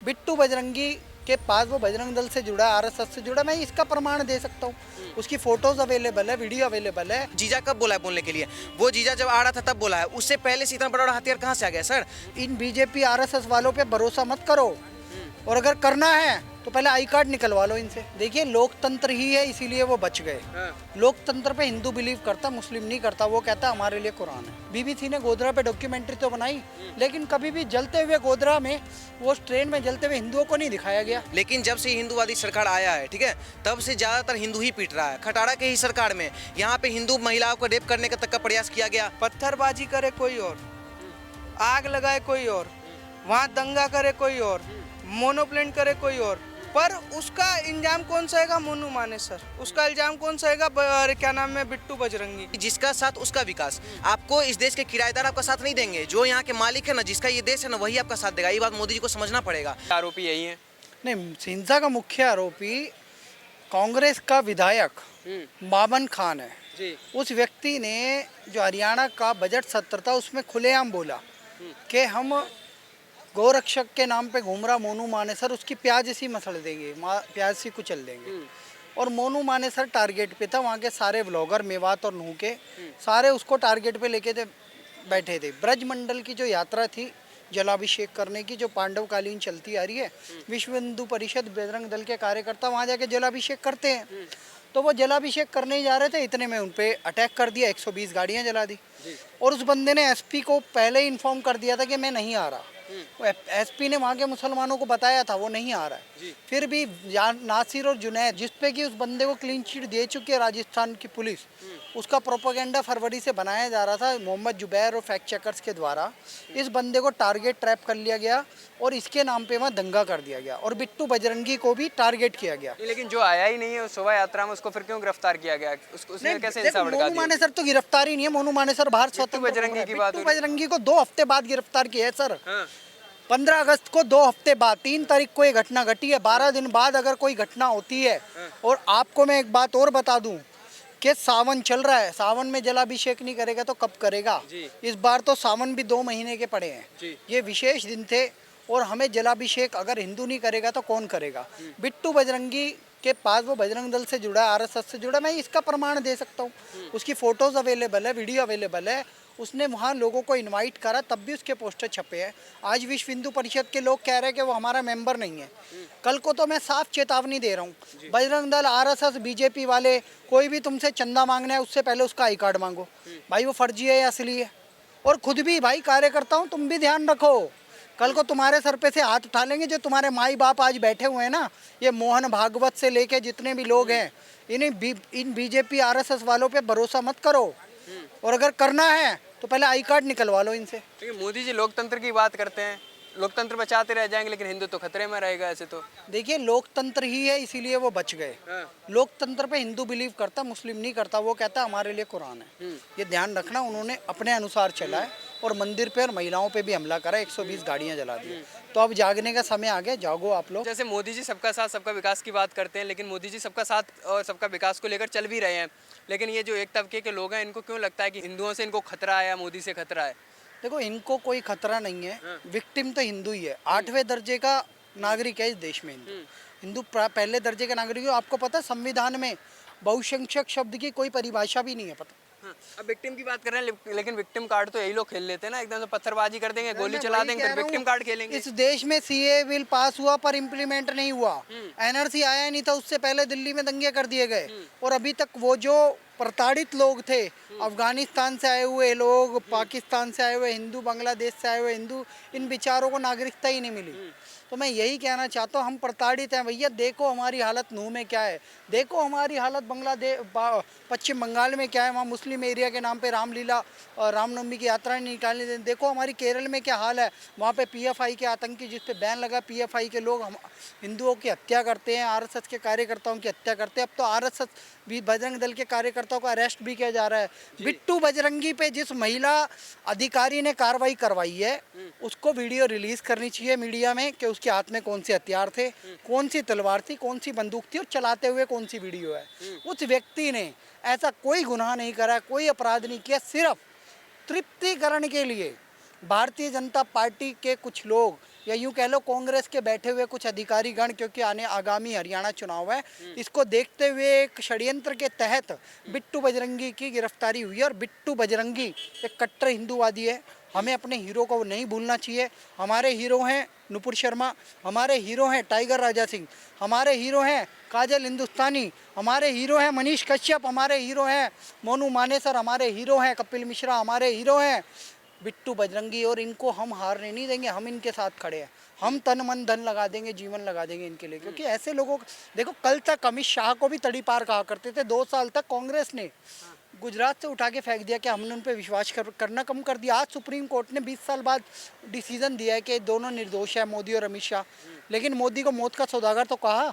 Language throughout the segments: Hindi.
बिट्टू बजरंगी के पास वो बजरंग दल से जुड़ा है, आरएसएस से जुड़ा है, मैं इसका प्रमाण दे सकता हूँ। उसकी फोटोज अवेलेबल है, वीडियो अवेलेबल है। जीजा कब बोला है बोलने के लिए? वो जीजा जब आ रहा था तब बोला है, उससे पहले से इतना बड़ा हथियार कहाँ से आ गया सर? इन बीजेपी आरएसएस वालों पे भरोसा मत करो, और अगर करना है तो पहले आई कार्ड निकलवा लो इनसे। देखिए लोकतंत्र ही है, इसीलिए वो बच गए। लोकतंत्र पे हिंदू बिलीव करता, मुस्लिम नहीं करता। वो कहता हमारे लिए कुरान है। बीबीसी ने गोधरा पे डॉक्यूमेंट्री तो बनाई, लेकिन कभी भी जलते हुए गोधरा में, वो ट्रेन में जलते हुए हिंदुओं को नहीं दिखाया गया। लेकिन जब से हिंदूवादी सरकार आया है, ठीक है, तब से ज्यादातर हिंदू ही पीट रहा है। खटारा के ही सरकार में यहाँ पे हिंदू महिलाओं को रेप करने का तक का प्रयास किया गया। पत्थरबाजी करे कोई और, आग लगाए कोई और, वहाँ दंगा करे कोई और, मोनोप्लेन करे कोई और, पर उसका इल्जाम कौन सहेगा? मोनू मानेसर। उसका इल्जाम कौन सहेगा? क्या नाम है, बिट्टू बजरंगी। जिसका साथ उसका विकास। आपको इस देश के किराएदार आपका साथ नहीं देंगे। जो यहाँ के मालिक है ना, जिसका ये देश है ना, वही आपका साथ देगा। ये बात मोदी जी को समझना पड़ेगा। आरोपी यही है। नहीं, हिंसा का मुख्य आरोपी कांग्रेस का विधायक बामन खान है जी। उस व्यक्ति ने जो हरियाणा का बजट सत्र था उसमें खुलेआम बोला कि हम गोरक्षक के नाम पे घूम रहा मोनू मानेसर, उसकी प्याज सी मसड़ देंगे, प्याज सी कुचल देंगे। और मोनू मानेसर टारगेट पे था। वहाँ के सारे ब्लॉगर मेवात और नूह के सारे उसको टारगेट पे लेके बैठे थे। ब्रजमंडल की जो यात्रा थी जलाभिषेक करने की, जो पांडवकालीन चलती आ रही है, विश्व हिंदू परिषद बजरंग दल के कार्यकर्ता वहाँ जाके जलाभिषेक करते हैं। तो वो जलाभिषेक करने ही जा रहे थे, इतने में उन पे अटैक कर दिया, 120 गाड़ियाँ जला दी। और उस बंदे ने एसपी को पहले ही इन्फॉर्म कर दिया था कि मैं नहीं आ रहा। एसपी ने वहाँ के मुसलमानों को बताया था वो नहीं आ रहा है। फिर भी नासिर और जुनैद, जिसपे कि उस बंदे को क्लीन चिट दे चुकी है राजस्थान की पुलिस, उसका प्रोपेगेंडा फरवरी से बनाया जा रहा था मोहम्मद जुबैर और फैक्ट चेकर्स के द्वारा। इस बंदे को टारगेट ट्रैप कर लिया गया और इसके नाम पे वहाँ दंगा कर दिया गया, और बिट्टू बजरंगी को भी टारगेट किया गया। लेकिन जो आया ही नहीं है उस शोभा यात्रा में, उसको फिर क्यों गिरफ्तार किया गया? उसने कैसे हिंसा भड़का मोनू दी? मानेसर तो गिरफ्तारी नहीं है। मोनू मानेसर बाहर स्वतंत्र। बजरंगी की बात हो बिट्टू रही है। बजरंगी को 2 हफ्ते बाद गिरफ्तार किया है सर। 15 अगस्त को 2 हफ्ते बाद, 3 तारीख को ये घटना घटी है। 12 दिन बाद अगर कोई घटना होती है। और आपको मैं एक बात और बता दूं कि सावन चल रहा है, सावन में जलाभिषेक नहीं करेगा तो कब करेगा? इस बार तो सावन भी 2 महीने के पड़े हैं। ये विशेष दिन थे, और हमें जलाभिषेक अगर हिंदू नहीं करेगा तो कौन करेगा? बिट्टू बजरंगी के पास वो बजरंग दल से जुड़ा है, आरएसएस से जुड़ा है, मैं इसका प्रमाण दे सकता हूँ। उसकी फोटोज अवेलेबल है, वीडियो अवेलेबल है। उसने वहाँ लोगों को इनवाइट करा, तब भी उसके पोस्टर छपे हैं। आज विश्व हिंदू परिषद के लोग कह रहे हैं कि वो हमारा मेंबर नहीं है। कल को तो मैं साफ चेतावनी दे रहा हूँ, बजरंग दल, आरएसएस, बीजेपी वाले, कोई भी तुमसे चंदा मांगना है उससे पहले उसका आई कार्ड मांगो। भाई वो फर्जी है या असली है? और खुद भी भाई कार्यकर्ता हूँ, तुम भी ध्यान रखो, कल को तुम्हारे सर पे से हाथ उठा लेंगे जो तुम्हारे माई बाप आज बैठे हुए हैं ना, ये मोहन भागवत से लेके जितने भी लोग हैं, इन बीजेपी आरएसएस वालों पे भरोसा मत करो, और अगर करना है तो पहले आई कार्ड निकलवा लो इनसे। मोदी जी लोकतंत्र की बात करते हैं, लोकतंत्र बचाते रह जाएंगे, लेकिन हिंदू तो खतरे में रहेगा ऐसे तो। देखिए लोकतंत्र ही है, इसीलिए वो बच गए। लोकतंत्र पे हिंदू बिलीव करता, मुस्लिम नहीं करता। वो कहता हमारे लिए कुरान है। ये ध्यान रखना, उन्होंने अपने अनुसार चला है और मंदिर पे और महिलाओं पे भी हमला करा, 120 गाड़ियां जला दी। तो अब जागने का समय आ गया, जागो आप लोग। जैसे मोदी जी सबका साथ सबका विकास की बात करते हैं, लेकिन मोदी जी सबका साथ और सबका विकास को लेकर चल भी रहे हैं, लेकिन ये जो एक तबके के लोग हैं, इनको क्यों लगता है कि हिंदुओं से इनको खतरा है या मोदी से खतरा है? देखो इनको कोई खतरा नहीं है। विक्टिम तो हिंदू ही है, 8वें दर्जे का नागरिक है इस देश में। हिंदू पहले दर्जे का नागरिक है। आपको पता है संविधान में बहुसंख्यक शब्द की कोई परिभाषा भी नहीं है, पता? अब विक्टिम की बात कर रहे हैं, लेकिन विक्टिम कार्ड तो यही लोग खेल लेते हैं ना, एकदम से पत्थरबाजी कर देंगे, गोली चला देंगे, फिर विक्टिम कार्ड खेलेंगे। इस देश में सीए बिल पास हुआ पर इम्प्लीमेंट नहीं हुआ। एनआरसी आया नहीं था, उससे पहले दिल्ली में दंगे कर दिए गए। और अभी तक वो जो प्रताड़ित लोग थे, अफगानिस्तान से आए हुए लोग, पाकिस्तान से आए हुए हिंदू, बांग्लादेश से आए हुए हिंदू, इन बेचारों को नागरिकता ही नहीं मिली। तो मैं यही कहना चाहता हूँ, हम प्रताड़ित हैं भैया। देखो हमारी हालत नूह में क्या है, देखो हमारी हालत बांग्लादेश, पश्चिम बंगाल में क्या है। वहाँ मुस्लिम एरिया के नाम पे रामलीला और रामनवमी की यात्रा नहीं निकालने दें। देखो हमारी केरल में क्या हाल है, वहाँ पे पीएफआई के आतंकी, जिस पे बैन लगा, पीएफआई के लोग हम हिंदुओं की हत्या करते हैं, आरएसएस के कार्यकर्ताओं की हत्या करते हैं। अब तो आरएसएस भी, बजरंग दल के कार्यकर्ताओं को अरेस्ट भी किया जा रहा है। बिट्टू बजरंगी पे जिस महिला अधिकारी ने कार्रवाई करवाई है, उसको वीडियो रिलीज करनी चाहिए मीडिया में कि उसके हाथ में कौन से हथियार थे, कौन सी तलवार थी, कौन सी बंदूक थी, और चलाते हुए कौन सी वीडियो है। उस व्यक्ति ने ऐसा कोई गुनाह नहीं करा, कोई अपराध नहीं किया, सिर्फ तृप्तिकरण के लिए भारतीय जनता पार्टी के कुछ लोग या यूं कह लो कांग्रेस के बैठे हुए कुछ अधिकारी गण, क्योंकि आगामी हरियाणा चुनाव है, इसको देखते हुए एक षड्यंत्र के तहत बिट्टू बजरंगी की गिरफ्तारी हुई है। और बिट्टू बजरंगी एक कट्टर हिंदूवादी है। हमें अपने हीरो को नहीं भूलना चाहिए। हमारे हीरो हैं नुपुर शर्मा, हमारे हीरो हैं टाइगर राजा सिंह, हमारे हीरो हैं काजल हिंदुस्तानी, हमारे हीरो हैं मनीष कश्यप, हमारे हीरो हैं मोनू मानेसर, हमारे हीरो हैं कपिल मिश्रा, हमारे हीरो हैं बिट्टू बजरंगी। और इनको हम हारने नहीं देंगे। हम इनके साथ खड़े हैं। हम तन मन धन लगा देंगे, जीवन लगा देंगे इनके लिए, क्योंकि ऐसे लोगों को देखो, कल तक अमित शाह को भी तड़ी पार कहा करते थे। 2 साल तक कांग्रेस ने गुजरात से उठा के फेंक दिया कि हमने उन पर विश्वास करना कम कर दिया। आज सुप्रीम कोर्ट ने 20 साल बाद डिसीजन दिया है कि दोनों निर्दोष है, मोदी और अमित शाह। लेकिन मोदी को मौत का सौदागर तो कहा।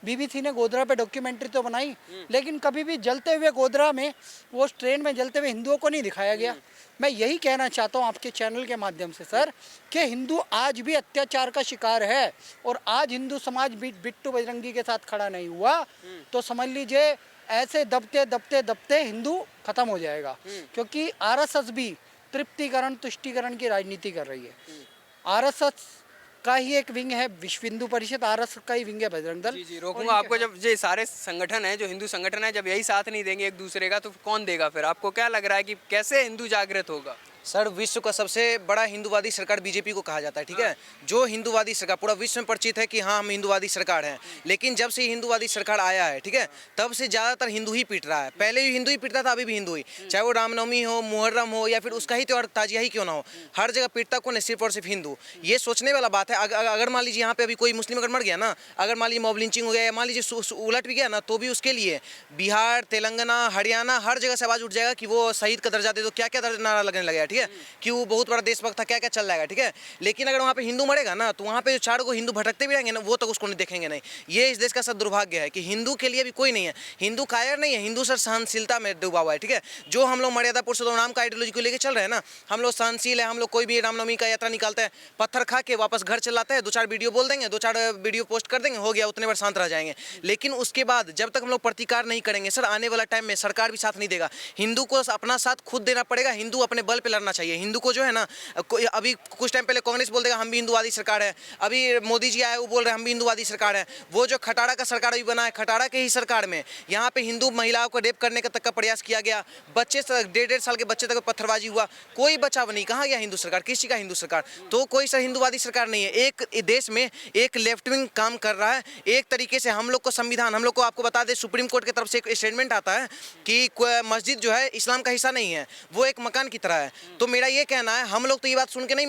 बीबीसी ने गोधरा पे डॉक्यूमेंट्री तो बनाई, लेकिन कभी भी जलते हुए गोधरा में, वो ट्रेन में जलते हुए हिंदुओं को नहीं दिखाया गया। मैं यही कहना चाहता हूँ आपके चैनल के माध्यम से सर, कि हिंदू आज भी अत्याचार का शिकार है। और आज हिंदू समाज बिट्टू बजरंगी के साथ खड़ा नहीं हुआ तो समझ लीजिए ऐसे दबते दबते दबते हिंदू खत्म हो जाएगा। क्योंकि आरएसएस भी तृप्तिकरण तुष्टिकरण की राजनीति कर रही है। आरएसएस का ही एक विंग है विश्व हिंदू परिषद, आरएसएस का ही विंग है बजरंग दल। जी रोकूंगा आपको। जब ये सारे संगठन है जो हिंदू संगठन है, जब यही साथ नहीं देंगे एक दूसरे का, तो कौन देगा फिर? आपको क्या लग रहा है कि कैसे हिंदू जागृत होगा? सर, विश्व का सबसे बड़ा हिंदुवादी सरकार बीजेपी को कहा जाता है, ठीक है। जो हिंदुवादी सरकार पूरा विश्व में परिचित है कि हाँ हम हिंदुवादी सरकार हैं। लेकिन जब से हिंदुवादी सरकार आया है, ठीक है, तब से ज़्यादातर हिंदू ही पीट रहा है। पहले भी हिंदू ही पीटता था, अभी भी हिंदू ही, चाहे वो रामनवमी हो, मुहर्रम हो, या फिर उसका ही त्यौहार ताजिया ही क्यों ना हो, हर जगह पीटता कौन है? सिर्फ और सिर्फ हिंदू। ये सोचने वाला बात है। अगर मान लीजिए यहाँ पे अभी कोई मुस्लिम अगर मर गया ना, अगर मान लीजिए मॉब लिंचिंग हो गया या मान लीजिए उलट भी गया ना, तो भी उसके लिए बिहार, तेलंगाना, हरियाणा हर जगह से आवाज़ उठ जाएगा कि वो शहीद का दर्जा दे दो, क्या क्या नारा लगने लगेगा, ठीक है, कि वो बहुत बड़ा देशभक्त था, क्या क्या चल जाएगा, ठीक है। लेकिन अगर वहाँ पे हिंदू मरेगा ना, तो वहाँ पे जो 4 को हिंदू भटकते भी रहेंगे ना, वो तक उसको नहीं देखेंगे नहीं। ये इस देश का सब दुर्भाग्य है कि हिंदू के लिए भी कोई नहीं है। हिंदू कायर नहीं है, हिंदू सर सहनशीलता में डूबा हुआ है, ठीक है। जो हम लोग मर्यादा पुरुषोत्तम राम का आइडियोलॉजी को लेकर चल रहे हैं ना, हम लोग सहनशील है। हम लोग कोई भी रामनवमी का यात्रा निकालते हैं, पत्थर खा के वापस घर चलाते हैं, 2-4 वीडियो बोल देंगे, 2-4 वीडियो पोस्ट कर देंगे, हो गया, उतने बार शांत रह जाएंगे। लेकिन उसके बाद जब तक हम लोग प्रतिकार नहीं करेंगे सर, आने वाला टाइम में सरकार भी साथ नहीं देगा। हिंदू को अपना साथ खुद देना पड़ेगा। हिंदू अपने बल पे लड़ना चाहिए। हिंदू को जो है ना, अभी कुछ टाइम पहले कांग्रेस बोल देगा हम भी हिंदुवादी सरकार है, अभी मोदी जी आए वो बोल रहे हैं हम भी हिंदुवादी सरकार है। वो जो खटाड़ा का सरकार अभी बना है, खटाड़ा के ही सरकार में यहाँ पे हिंदू महिलाओं को रेप करने का तक का प्रयास किया गया। बच्चे 1.5 साल के बच्चे तक पत्थरबाजी हुआ, कोई बचा नहीं। कहाँ गया हिंदू सरकार? किसी का हिंदू सरकार? तो कोई सर हिंदुवादी सरकार नहीं है। एक देश में एक लेफ्ट विंग काम कर रहा है। एक तरीके से हम लोग को संविधान, हम लोग को आपको बता दें, सुप्रीम कोर्ट की तरफ से एक स्टेटमेंट आता है कि मस्जिद जो है इस्लाम का हिस्सा नहीं है, वो एक मकान की तरह है। तो मेरा ये कहना है, हम लोग तो ये बात सुन के नहीं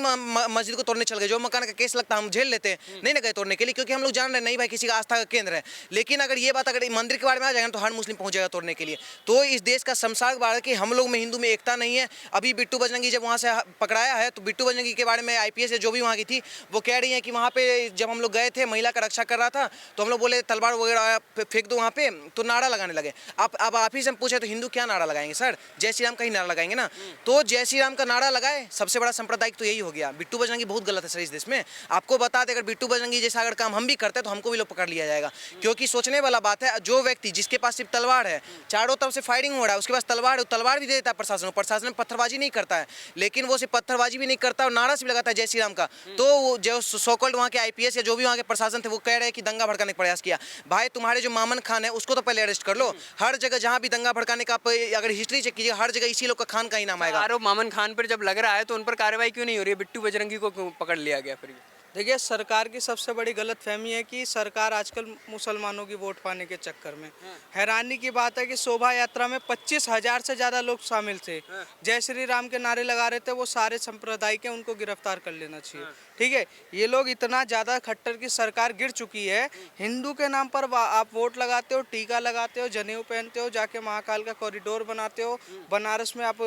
मस्जिद को तोड़ने चल गए। जो मकान का केस लगता है हम झेल लेते हैं, नहीं ना गए तोड़ने के लिए, क्योंकि हम लोग जान रहे हैं नहीं भाई किसी का आस्था का केंद्र है। लेकिन अगर ये बात अगर मंदिर के बारे में आ जाएगा तो हर मुस्लिम पहुंच जाएगा तोड़ने के लिए। तो इस देश का शमशान बार कि हम लोग में हिंदू में एकता नहीं है। अभी बिट्टू बजरंगी जब वहाँ से पकड़ाया है, तो बिट्टू बजरंगी के बारे में IPS जो भी वहाँ की थी वो कह रही है कि वहाँ पे जब हम लोग गए थे, महिला का रक्षा कर रहा था, तो हम लोग बोले तलवार वगैरह फेंक दो वहाँ पे, तो नारा लगाने लगे। अब आप ही से हम पूछे तो हिंदू क्या नारा लगाएंगे सर? जय श्री राम का ही नारा लगाएंगे ना। तो जय श्री राम का नारा लगाए, सबसे बड़ा सांप्रदायिक तो यही हो गया। बिट्टू बजरंगी बहुत गलत है सर इस देश में। आपको बता दें, अगर बिट्टू बजरंगी जैसा अगर काम हम भी करते हैं तो हमको भी लोग पकड़ लिया जाएगा। क्योंकि सोचने वाला बात है, जो व्यक्ति जिसके पास सिर्फ तलवार है, चारों तरफ से फायरिंग हो रहा है, उसके पास तलवार है, तलवार भी दे देता है प्रशासन को। प्रशासन में पत्थरबाजी नहीं करता है, लेकिन वो सिर्फ पत्थरबाजी भी नहीं करता और नारा से भी लगाता है जय श्री राम का। तो जो सोकल्ड वहाँ के IPS या जो भी वहाँ के प्रशासन थे वो कह रहे हैं कि दंगा भड़काने का प्रयास किया। भाई तुम्हारे जो मामन खान है उसको तो पहले अरेस्ट कर लो। हर जगह जहाँ भी दंगा भड़काने का अगर हिस्ट्री चेक कीजिए, हर जगह इसी लोग का खान का ही नाम आएगा। आरोप मामन खान पर जब लग रहा है तो उन पर कार्रवाई क्यों नहीं हो रही है? बिट्टू बजरंगी को क्यों पकड़ लिया गया फिर? देखिए, सरकार की सबसे बड़ी गलतफहमी है कि सरकार आजकल मुसलमानों की वोट पाने के चक्कर में, हैरानी की बात है कि शोभा यात्रा में 25,000 से ज़्यादा लोग शामिल थे। जय श्री राम के नारे लगा रहे थे, वो सारे संप्रदाय के, उनको गिरफ्तार कर लेना चाहिए, ठीक है। ये लोग इतना ज़्यादा खट्टर की सरकार गिर चुकी है। हिंदू के नाम पर आप वोट लगाते हो, टीका लगाते हो, जनेऊ पहनते हो, जाके महाकाल का कॉरिडोर बनाते हो, बनारस में आप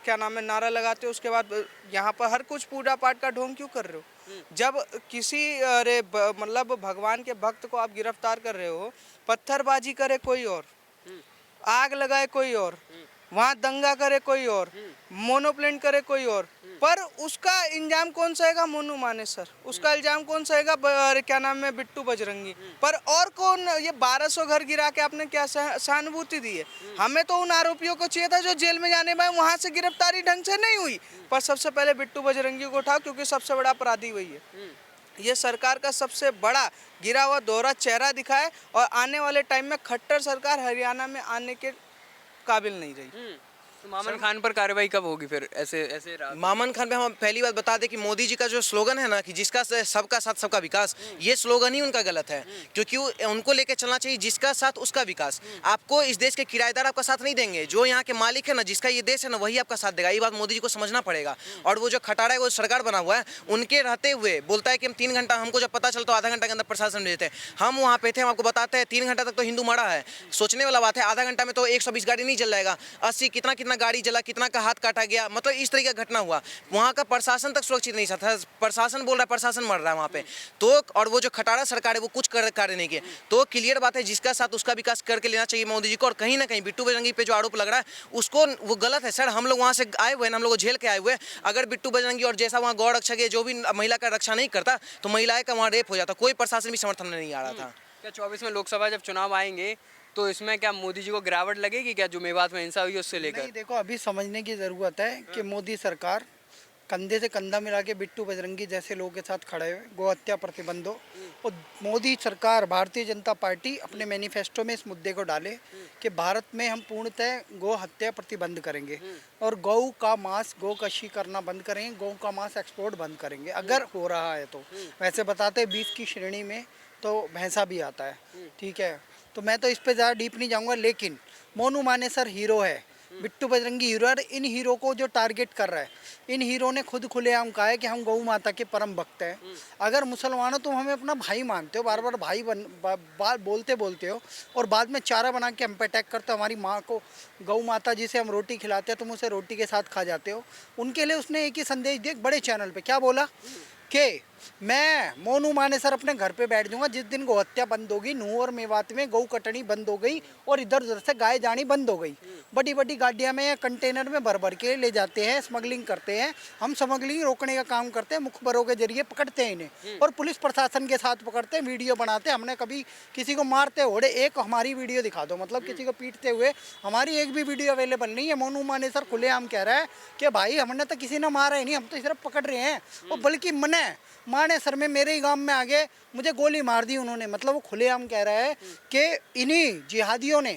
क्या नाम है नारा लगाते हो, उसके बाद यहाँ पर हर कुछ पूजा पाठ का ढोंग क्यों कर रहे हो? जब किसी मतलब भगवान के भक्त को आप गिरफ्तार कर रहे हो, पत्थरबाजी करे कोई और, आग लगाए कोई और, वहाँ दंगा करे कोई और, मोनोप्लेन करे कोई और, पर उसका इंजाम कौन सहेगा? मोनू माने सर। उसका इल्जाम कौन सहेगा? क्या नाम है, बिट्टू बजरंगी। पर और कौन? ये 1200 घर गिरा के आपने क्या सहानुभूति दी है? हमें तो उन आरोपियों को चाहिए था जो जेल में जाने पाए, वहां से गिरफ्तारी ढंग से नहीं हुई। पर सबसे पहले बिट्टू बजरंगी को उठाओ, क्योंकि सबसे बड़ा अपराधी वही है। ये सरकार का सबसे बड़ा गिरा हुआ दोहरा चेहरा दिखा है, और आने वाले टाइम में खट्टर सरकार हरियाणा में आने के काबिल नहीं रही। तो मामन खान पर कार्रवाई कब होगी फिर? ऐसे ऐसे मामन खान पे हम पहली बात बता दें कि मोदी जी का जो स्लोगन है ना कि जिसका सबका साथ सबका विकास, ये स्लोगन ही उनका गलत है, क्योंकि उनको लेके चलना चाहिए जिसका साथ उसका विकास। आपको इस देश के किराएदार आपका साथ नहीं देंगे, जो यहाँ के मालिक है ना, जिसका ये देश है ना, वही आपका साथ देगा। ये बात मोदी जी को समझना पड़ेगा। और वो जो खटारा है, वो सरकार बना हुआ है, उनके रहते हुए बोलता है कि हम 3 घंटा, हमको जब पता चलता है आधा घंटा के अंदर प्रशासन भेजते हैं। हम वहाँ पे थे, हम आपको बताते हैं 3 घंटा तक तो हिंदू मरा है। सोचने वाला बात है, आधा घंटा में तो 120 गाड़ी नहीं जल जाएगा, 80 कितना गाड़ी जला, कितना का हाथ काटा गया, मतलब इस तरीके का घटना हुआ। वहाँ का प्रशासन तक सुरक्षित नहीं था। प्रशासन बोल रहा है प्रशासन मर रहा है वहाँ पे तो। और वो जो खटारा सरकार है वो कुछ कार्य नहीं किए। तो क्लियर बात है, जिसका साथ उसका विकास करके लेना चाहिए मोदी जी को। और कहीं ना कहीं बिट्टू बजरंगी पे जो आरोप लग रहा है उसको, वो गलत है सर। हम लोग वहाँ से आए हुए हैं, हम लोग झेल के आए हुए हैं। अगर बिट्टू बजरंगी और जैसा वहाँ गौ रक्षक है जो भी महिला का रक्षा नहीं करता, तो महिलाएं का वहाँ रेप हो जाता, कोई प्रशासन भी समर्थन में नहीं आ रहा था। क्या 24 में लोकसभा जब चुनाव आएंगे तो इसमें क्या मोदी जी को गिरावट लगेगी क्या, जो मेवात में हिंसा हुई उससे लेकर? नहीं, देखो अभी समझने की ज़रूरत है कि मोदी सरकार कंधे से कंधा मिला के बिट्टू बजरंगी जैसे लोगों के साथ खड़े हुए, गौ हत्या प्रतिबंध हो। और मोदी सरकार, भारतीय जनता पार्टी अपने मैनिफेस्टो में इस मुद्दे को डाले कि भारत में हम पूर्णतः गौ हत्या प्रतिबंध करेंगे और गौ का मांस, गौ कशी करना बंद करेंगे, गौ का मांस एक्सपोर्ट बंद करेंगे अगर हो रहा है तो। वैसे बताते बीफ की श्रेणी में तो भैंसा भी आता है, ठीक है। तो मैं तो इस पे ज़्यादा डीप नहीं जाऊंगा, लेकिन मोनू मानेसर हीरो है, बिट्टू बजरंगी हीरो है। इन हीरो को जो टारगेट कर रहा है, इन हीरो ने खुद खुलेआम कहा है कि हम गौ माता के परम भक्त हैं। अगर मुसलमानों तुम हमें अपना भाई मानते हो, बार बार भाई बोलते हो, और बाद में चारा बना के हम पे अटैक करते हो, हमारी माँ को, गौ माता जिसे हम रोटी खिलाते हैं, तुम उसे रोटी के साथ खा जाते हो। उनके लिए उसने एक ही संदेश दिया बड़े चैनल पे, क्या बोला कि मैं मोनू मानेसर अपने घर पे बैठ जाऊंगा जिस दिन गौ हत्या बंद होगी, नूह और मेवात में गौ कटनी बंद हो गई और इधर उधर से गाय जानी बंद हो गई। बड़ी बड़ी गाड़ियां में या कंटेनर में भर भर के ले जाते हैं, स्मगलिंग करते हैं। हम स्मगलिंग रोकने का काम करते हैं, मुखबरों के जरिए पकड़ते हैं इन्हें और पुलिस प्रशासन के साथ पकड़ते हैं, वीडियो बनाते हैं। हमने कभी किसी को मारते हुए एक हमारी वीडियो दिखा दो, मतलब किसी को पीटते हुए हमारी एक भी वीडियो अवेलेबल नहीं है। मोनू मानेसर खुलेआम कह रहा है कि भाई हमने तो किसी ने मारा ही नहीं, हम तो सिर्फ पकड़ रहे हैं। और बल्कि मने मानेसर में मेरे ही गांव में आगे मुझे गोली मार दी उन्होंने। मतलब वो खुलेआम कह रहा है कि इन्हीं जिहादियों ने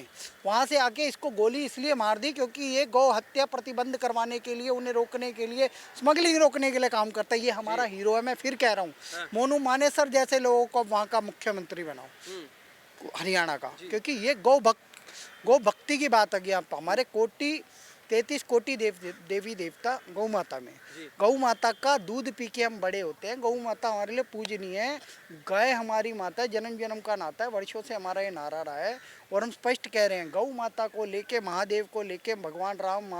वहाँ से आके इसको गोली इसलिए मार दी क्योंकि ये गौ हत्या प्रतिबंध करवाने के लिए, उन्हें रोकने के लिए, स्मगलिंग रोकने के लिए काम करता है। ये हमारा हीरो है। मैं फिर कह रहा हूँ, मोनू मानेसर जैसे लोगों को वहाँ का मुख्यमंत्री बनाओ हरियाणा का, क्योंकि ये गौ भक्ति की बात आ गई। आप हमारे 33 कोटि देवी देवता गौ माता में, गौ माता का दूध पी के हम बड़े होते हैं। गौ माता हमारे लिए पूजनीय है, गाय हमारी माता है, जन्म जन्म का नाता है, वर्षों से हमारा ये नारा रहा है। और हम स्पष्ट कह रहे हैं, गौ माता को लेके, महादेव को लेके, भगवान राम,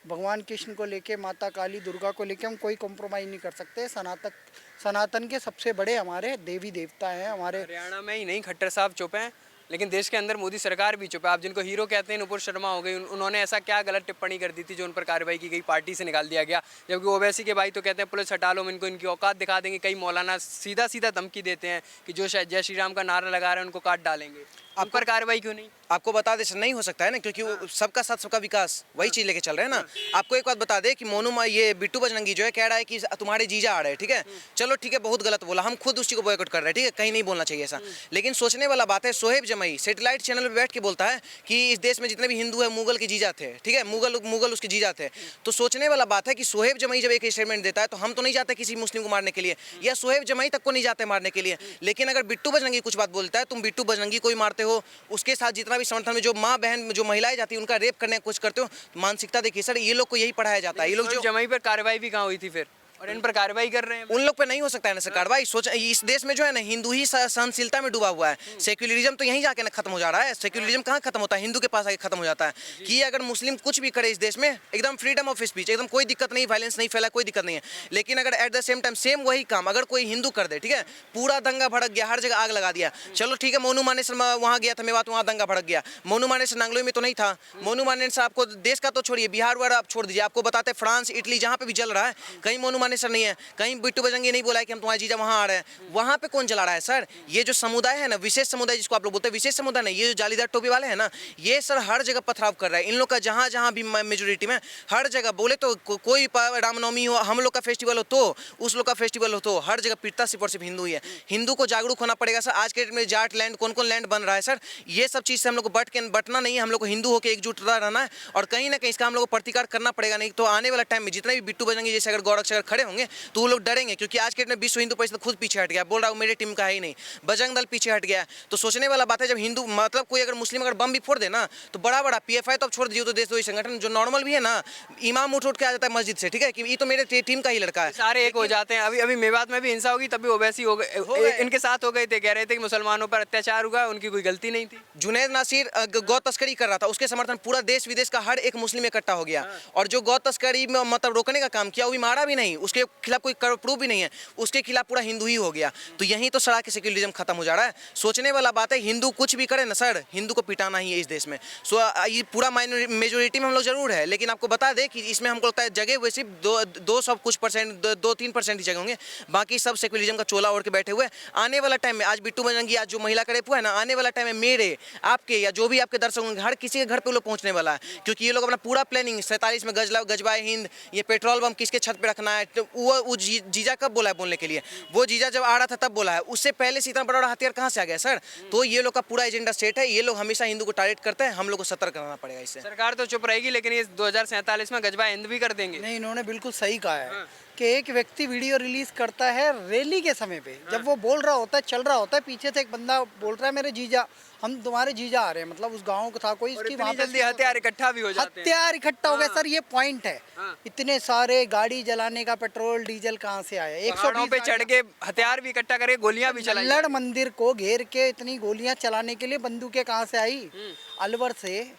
भगवान कृष्ण को लेके, माता काली, दुर्गा को लेके हम कोई कॉम्प्रोमाइज़ नहीं कर सकते। सनातन के सबसे बड़े हमारे देवी देवता हैं। हमारे हरियाणा में ही नहीं, खट्टर साहब चुप हैं, लेकिन देश के अंदर मोदी सरकार भी चुप है। आप जिनको हीरो कहते हैं, नुपुर शर्मा हो गई, उन्होंने ऐसा क्या गलत टिप्पणी कर दी थी जो उन पर कार्रवाई की गई, पार्टी से निकाल दिया गया। जबकि ओवैसी के भाई तो कहते हैं पुलिस हटा लो, इनको इनकी औकात दिखा देंगे। कई मौलाना सीधा धमकी देते हैं कि जो जय श्री राम का नारा लगा रहे हैं उनको काट डालेंगे। आप पर कार्रवाई क्यों नहीं? आपको बता दे, नहीं हो सकता है ना, क्योंकि वो सबका साथ सबका विकास वही चीज लेके चल रहे हैं ना। आपको एक बात बता दे कि ये बिट्टू बजरंगी जो है कह रहा है कि तुम्हारे जीजा आ रहे हैं, ठीक है, चलो ठीक है, बहुत गलत बोला, हम खुद उस चीज को बॉयकॉट कर रहे हैं, ठीक है, कहीं नहीं बोलना चाहिए ऐसा। लेकिन सोचने वाला बात है, सोहेब जमई सैटेलाइट चैनल पे बैठ के बोलता है कि इस देश में जितने भी हिंदू है मुगल के जीजा थे, ठीक है, मुगल उसके जीजा थे। तो सोचने वाला बात है कि सोहेब जमई जब एक स्टेटमेंट देता है तो हम तो नहीं जाते किसी मुस्लिम को मारने के लिए, या सोहेब जमई तक को नहीं जाते मारने के लिए। लेकिन अगर बिट्टू बजरंगी कुछ बात बोलता है, तुम बिट्टू बजरंगी को ही मारते हो, उसके साथ जितना भी समर्थन में जो माँ बहन जो महिलाएं जाती है उनका रेप करने की कोशिश करते हो। मानसिकता देखिए सर, ये लोग को यही पढ़ाया जाता है। ये लोग जो जमाई पर कार्रवाई भी कहाँ हुई थी फिर? और इन पर कार्रवाई कर रहे हैं। उन लोग पे नहीं हो सकता है ना सर कार्रवाई। सोच, इस देश में जो है ना हिंदू ही सहनशीलता में डूबा हुआ है। सेक्युलरिज्म तो यहीं जाके ना खत्म हो जा रहा है। सेक्युलरिज्म कहाँ खत्म होता है? हिंदू के पास आके खत्म हो जाता है कि अगर मुस्लिम कुछ भी करे इस देश में, एकदम फ्रीडम ऑफ स्पीच, एकदम कोई दिक्कत नहीं, वायलेंस नहीं फैला, कोई दिक्कत नहीं है। लेकिन अगर at the same time same वही काम अगर कोई हिंदू कर दे, ठीक है, पूरा दंगा भड़क गया, हर जगह आग लगा दिया। चलो ठीक है, मोनू मानेसर वहाँ गया था, मेवात, वहाँ दंगा भड़क गया। मोनू मानेसर नांगलोई में तो नहीं था। मोनू मानेसर आपको देश का तो छोड़िए, बिहार वगैरह आप छोड़ दीजिए, आपको बताते फ्रांस, इटली, जहाँ पे भी जल रहा है, कहीं मोनू मानेसर नहीं है, कहीं बिट्टू बजरंगी नहीं बोला है कि हम तुम्हारे जीजा वहाँ आ रहे हैं। वहाँ पे कौन जला रहा है सर? ये जो समुदाय है ना, विशेष समुदाय जिसको आप लोग बोलते हैं, विशेष समुदाय नहीं, ये जो जालीदार टोपी वाले हैं ना, ये सर हर जगह पथराव कर रहा है। इन लोग का जहाँ जहाँ भी मेजोरिटी में हर जगह बोले तो कोई रामनवमी हो, हम लोग का फेस्टिवल हो तो, उस लोग का फेस्टिवल हो तो, हर जगह पीटता सिर्फ और सिर्फ हिंदू ही है। हिंदू को जागरूक होना पड़ेगा सर। आज के डेट में जाट लैंड, कौन कौन लैंड बन रहा है सर, ये सब चीज़ से हम लोग को बटना नहीं है। हम लोग को हिंदू होकर एकजुट रहना है और कहीं ना कहीं इसका हम लोग को प्रतिकार करना पड़ेगा। नहीं तो आने वाला टाइम में जितने भी बिट्टू बजरंगी जैसे अगर गौरक्ष अगर खड़े होंगे तो वो लोग डरेंगे, क्योंकि आज के डेट में विश्व हिंदू परिषद खुद पीछे हट गया, बोल रहा हूँ मेरे टीम का है ही नहीं, बजरंग दल पीछे हट गया। तो सोचने वाला बात है, जब हिंदू मतलब कोई अगर मुस्लिम अगर बम भी फोड़ देना तो बड़ा बड़ा पीएफआई तो अब छोड़ दीजिए, तो देशद्रोही संगठन जो नॉर्मल भी है ना, इमाम उठ के आ जाता है मस्जिद से, ठीक है, कि ये तो मेरे टीम का ही लड़का है, सारे एक हो जाते हैं। अभी मेवात में भी हिंसा होगी, तभी ओवैसी हो गए, इनके साथ हो गए थे, कह रहे थे कि मुसलमानों पर अत्याचार हुआ, उनकी कोई गलती नहीं थी। जुनैद नासिर गौ तस्करी कर रहा था, उसके समर्थन पूरा देश विदेश का हर एक मुस्लिम इकट्ठा हो गया, और जो गौ तस्करी में मतलब रोकने का काम किया वो भी मारा भी नहीं, उसके खिलाफ कोई प्रूफ भी नहीं है, उसके खिलाफ पूरा हिंदू ही हो गया। तो यहीं तो सड़ा के सेक्युलरिज्म खत्म हो जा रहा है। सोचने वाला बात है, हिंदू कुछ भी करे ना सर, हिंदू को पिटाना ही है इस देश में। सो ये पूरा मेजोरिटी में हम लोग जरूर है, लेकिन आपको बता दें कि इसमें हमको लगता है जगह वैसे सिर्फ 2-3% ही जगह होंगे, बाकी सब सेक्युलरिज्म का चोला ओढ़ के बैठे हुए। आने वाला टाइम में आज बिट्टू बजरंगी, आज जो महिला का रेप हुआ है ना, आने वाला टाइम में मेरे आपके या जो भी आपके दर्शक होंगे, हर किसी के घर पे लोग पहुंचने वाला है, क्योंकि ये लोग अपना पूरा प्लानिंग 47 में गजबाए हिंद, ये पेट्रोल बम किसके छत पे रखना है, तो वो जीजा कब बोला है बोलने के लिए? वो जीजा जब आ रहा था तब बोला है, उससे पहले से इतना बड़ा हथियार कहाँ से आ गया सर? तो ये लोग का पूरा एजेंडा सेट है, ये लोग हमेशा हिंदू को टारगेट करते हैं, हम लोग को सतर्क रहना पड़ेगा इससे। सरकार तो चुप रहेगी, लेकिन ये 2047 में गजबा हिंद भी कर देंगे। नहीं, इन्होंने बिल्कुल सही कहा है कि एक व्यक्ति वीडियो रिलीज करता है रैली के समय पे, जब वो बोल रहा होता है, चल रहा होता है, पीछे से एक बंदा बोल रहा है मेरे जीजा, हम तुम्हारे जीजा आ रहे हैं, मतलब उस गांव का था कोई, और इसकी इतनी वहाँ पे जल्दी हथियार इकट्ठा भी हो जाते हैं। हथियार इकट्ठा हो गया सर, ये पॉइंट है। इतने सारे गाड़ी जलाने का पेट्रोल डीजल कहाँ से आया? 120 पे चढ़ के हथियार भी इकट्ठा करे, गोलियां भी चलाई। लड़ मंदिर को घेर के इतनी गोलियां चलाने के लिए बंदूकें कहाँ से आई? अलवर से,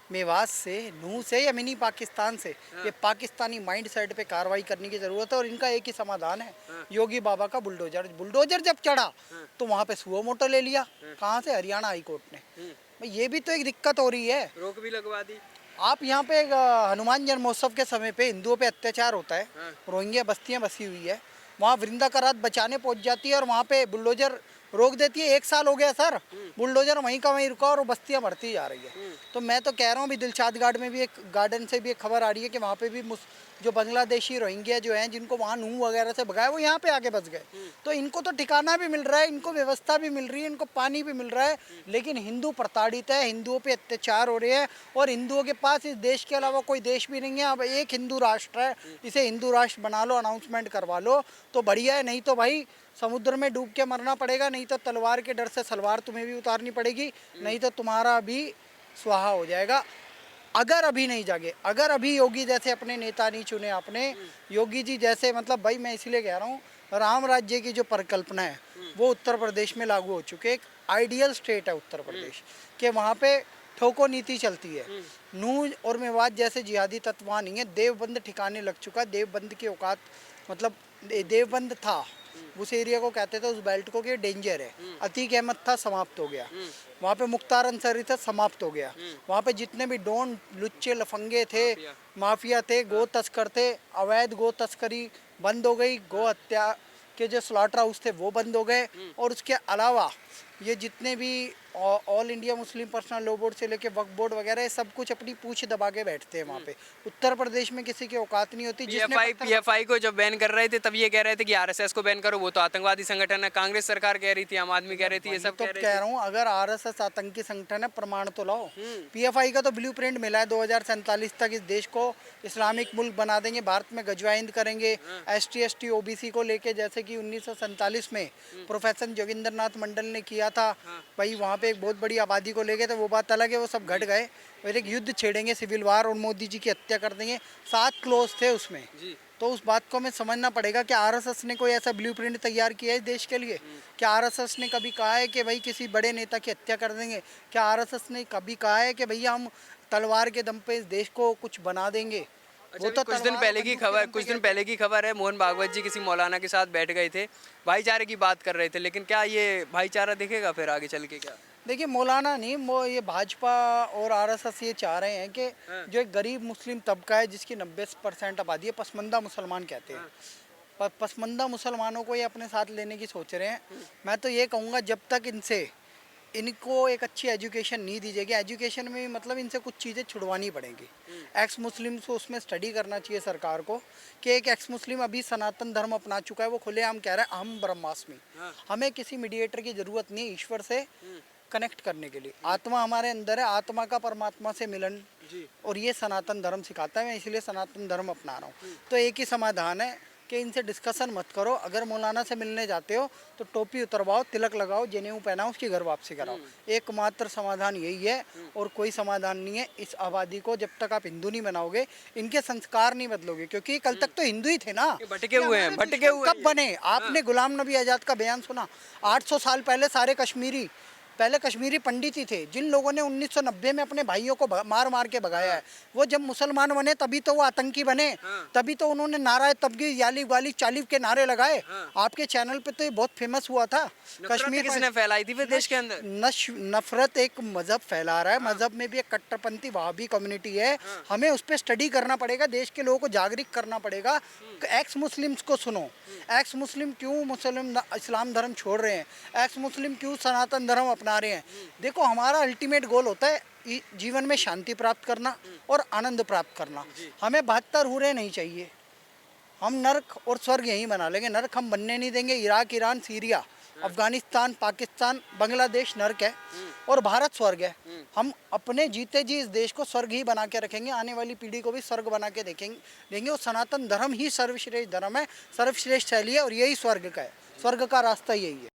मेवात से, नूह से या मिनी पाकिस्तान से? ये पाकिस्तानी माइंड सेट पे कार्रवाई करने की जरूरत है, और इनका एक ही समाधान है, योगी बाबा का बुलडोजर जब चढ़ा तो वहाँ पे सुओ मोटो ले लिया, कहाँ से? हरियाणा हाई कोर्ट ने। भाई ये भी तो एक दिक्कत हो रही है, रोक भी लगवा दी। आप यहाँ पे हनुमान जन्मोत्सव के समय पे हिंदुओं पे अत्याचार होता है, रोहिंग्या बस्तियाँ बसी हुई है, वहाँ वृंदा करात बचाने पहुँच जाती है और वहाँ पे बुलडोजर रोक देती है। 1 साल हो गया सर, बुलडोजर वहीं का वहीं रुका और वो बस्तियाँ बढ़ती जा रही है। तो मैं तो कह रहा हूँ, भी दिलशाद गार्डन से भी एक खबर आ रही है कि वहाँ पे भी जो बांग्लादेशी रोहिंग्या जो हैं, जिनको वहाँ नूह वगैरह से भगाया, वो यहाँ पे आके बस गए। तो इनको तो ठिकाना भी मिल रहा है, इनको व्यवस्था भी मिल रही है, इनको पानी भी मिल रहा है, लेकिन हिंदू प्रताड़ित है, हिंदुओं पे अत्याचार हो रहे हैं, और हिंदुओं के पास इस देश के अलावा कोई देश भी नहीं है। अब एक हिंदू राष्ट्र है, इसे हिंदू राष्ट्र बना लो, अनाउंसमेंट करवा लो तो बढ़िया है, नहीं तो भाई समुद्र में डूब के मरना पड़ेगा, नहीं तो तलवार के डर से सलवार तुम्हें भी उतारनी पड़ेगी, नहीं तो तुम्हारा भी स्वाहा हो जाएगा। अगर अभी नहीं जागे, अगर अभी योगी जैसे अपने नेता नहीं चुने, अपने योगी जी जैसे, मतलब भाई मैं इसलिए कह रहा हूँ, राम राज्य की जो परिकल्पना है वो उत्तर प्रदेश में लागू हो चुकी है। एक आइडियल स्टेट है उत्तर प्रदेश के, वहाँ पे ठोको नीति चलती है। नूह और मेवात जैसे जिहादी तत्व वहाँ नहीं है, देवबंद ठिकाने लग चुका है, देवबंद की औकात, मतलब देवबंद था उस एरिया को कहते थे, उस बेल्ट को, कि डेंजर है। अतीक अहमद था, समाप्त हो गया। वहाँ पे मुख्तार अंसारी था, समाप्त हो गया। वहाँ पे जितने भी डॉन, लुच्चे, लफंगे थे, माफिया थे, गो तस्कर थे, अवैध गो तस्करी बंद हो गई, गो हत्या के जो स्लॉटर हाउस थे वो बंद हो गए। और उसके अलावा ये जितने भी all India Muslim personal law board से लेके वक्फ बोर्ड वगैरह, सब कुछ अपनी पूंछ दबा के बैठते हैं वहाँ पे। उत्तर प्रदेश में किसी की औकात नहीं होती। पीएफआई को जब बैन कर रहे थे तब ये कह रहे थे कि आरएसएस को बैन करो, वो तो आतंकवादी संगठन है। कांग्रेस सरकार कह रही थी, आम आदमी कह रही थी, ये सब तो कह रहा हूँ, अगर आरएसएस आतंकी संगठन है, प्रमाण तो लाओ। पीएफआई का तो ब्लूप्रिंट मिला है, 2047 तक इस देश को इस्लामिक मुल्क बना देंगे, भारत में गजवाइंद करेंगे, ST ST OBC को लेके, जैसे कि 1947 में प्रोफेसर जोगिंदर नाथ मंडल ने किया था। भाई वहाँ पे एक बहुत बड़ी आबादी को लेके, तो वो बात अलग है, वो सब घट गए। फिर एक युद्ध छेड़ेंगे, सिविल वार, और मोदी जी की हत्या कर देंगे। 7 क्लोज थे उसमें, तो उस बात को हमें समझना पड़ेगा कि आरएसएस ने कोई ऐसा ब्लूप्रिंट तैयार किया है इस देश के लिए? क्या आरएसएस ने कभी कहा है कि भाई किसी बड़े नेता की हत्या कर देंगे? क्या आरएसएस ने कभी कहा है कि भैया हम तलवार के दम पे इस देश को कुछ बना देंगे? अच्छा, अभी कुछ दिन पहले की खबर, कुछ दिन पहले की खबर है, मोहन भागवत जी किसी मौलाना के साथ बैठ गए थे, भाईचारे की बात कर रहे थे, लेकिन क्या ये भाईचारा दिखेगा फिर आगे चल के? क्या देखिए, मौलाना नहीं, वो ये भाजपा और आरएसएस ये चाह रहे हैं कि जो एक गरीब मुस्लिम तबका है जिसकी 90% आबादी है, पसमंदा मुसलमान कहते हैं, पर पसमंदा मुसलमानों को ये अपने साथ लेने की सोच रहे हैं। मैं तो ये कहूँगा जब तक इनको एक अच्छी एजुकेशन नहीं दी जाएगी, एजुकेशन में मतलब इनसे कुछ चीज़ें छुड़वानी पड़ेंगी। एक्स मुस्लिम को उसमें स्टडी करना चाहिए सरकार को कि एक एक्स मुस्लिम अभी सनातन धर्म अपना चुका है, वो खुलेआम कह रहा है हम ब्रह्मास्मि, हमें किसी मीडिएटर की ज़रूरत नहीं है ईश्वर से कनेक्ट करने के लिए। आत्मा हमारे अंदर है, आत्मा का परमात्मा से मिलन, और ये सनातन धर्म सिखाता है। मैं इसलिए सनातन धर्म अपना रहा हूँ। तो एक ही समाधान है कि इनसे डिस्कशन मत करो। अगर मौलाना से मिलने जाते हो तो टोपी उतरवाओ, तिलक लगाओ, जनेऊ पहनाओ, उसकी घर वापसी कराओ। एकमात्र समाधान यही है और कोई समाधान नहीं है। इस आबादी को जब तक आप हिंदू नहीं बनाओगे, इनके संस्कार नहीं बदलोगे, क्योंकि कल तक तो हिंदू ही थे ना, भटके हुए हैं, भटके हुए कब बने? आपने गुलाम नबी आज़ाद का बयान सुना? 800 साल पहले सारे कश्मीरी पंडित ही थे जिन लोगों ने 1990 में अपने भाइयों को मार मार के भगाया है। वो जब मुसलमान बने तभी तो वो आतंकी बने, तभी तो उन्होंने नाराए तबगी याली वाली चालीव के नारे लगाए। आपके चैनल पे तो ये बहुत फेमस हुआ था। कश्मीर किसने फैलाई थी फिर देश के अंदर? नफरत एक मजहब फैला रहा है। मजहब में भी एक कट्टरपंथी वहाबी कम्युनिटी है। हमें उस पर स्टडी करना पड़ेगा, देश के लोगों को जागरूक करना पड़ेगा। एक्स मुस्लिम्स को सुनो, एक्स मुस्लिम क्यों मुस्लिम इस्लाम धर्म छोड़ रहे हैं, एक्स मुस्लिम क्यों सनातन धर्म अपना रहे हैं। देखो, हमारा अल्टीमेट गोल होता है जीवन में शांति प्राप्त करना और आनंद प्राप्त करना। हमें 72 हूरें नहीं चाहिए। हम नर्क और स्वर्ग यहीं बना लेंगे, नर्क हम बनने नहीं देंगे। Iraq, Iran, Syria, Afghanistan, Pakistan, Bangladesh नर्क है और भारत स्वर्ग है। हम अपने जीते जी इस देश को स्वर्ग ही बना के रखेंगे, आने वाली पीढ़ी को भी स्वर्ग बना के देंगे। और सनातन धर्म ही सर्वश्रेष्ठ धर्म है, सर्वश्रेष्ठ शैली है और यही स्वर्ग का है। स्वर्ग का रास्ता यही है।